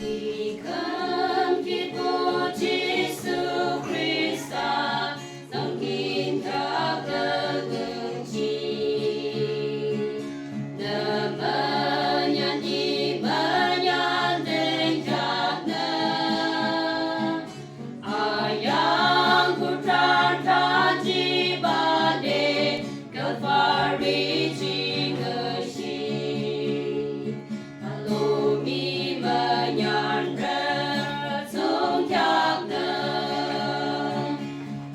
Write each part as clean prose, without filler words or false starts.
Ikam kipu Yesu Krista sangkin terbenci namanya imannya denjana ayang putra taji bade Kalvari jingasi alumi menyandra song kyak na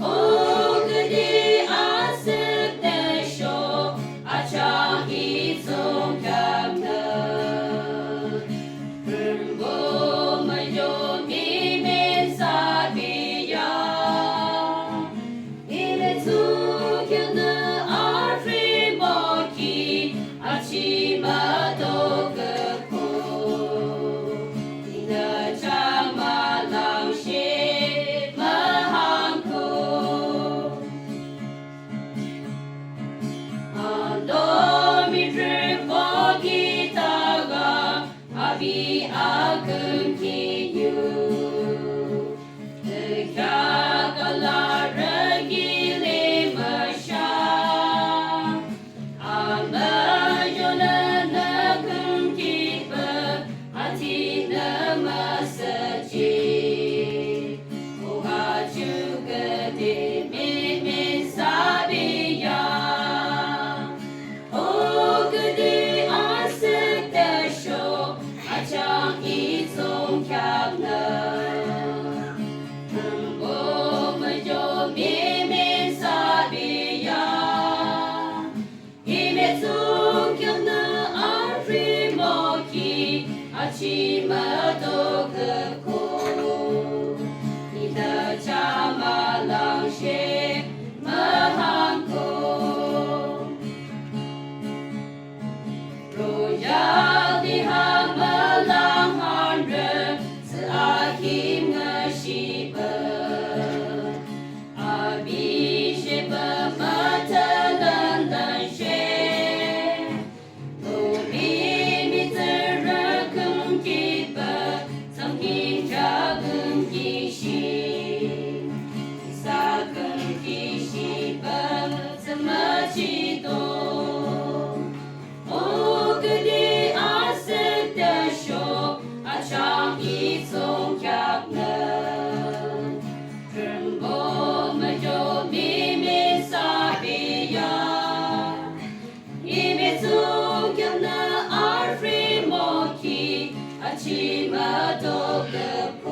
oh gede asik desho acang song kyak na rembo mayo mimin sabiya ile su kyak na arfi boki achi mato kepo ina chama lang she mahangko ando mi tripo gitaga abi akan kinyu kagala regile masya Amayona kumkipa hati nama saji Oha juga dimimin sabiya Oh gede asik desho acang itong kyak na Rembo mayo mimin sabiya Imetsung kyak na arfi moki achi mato keko ida chama lang she mahangko royal di hamalang handre seakim ngashiba abi sheba matalan dan she Oh gede asik desho acang itong kyak na rembo mayo mimin sabiya imitsung kyak na arfi moki achi mato kepo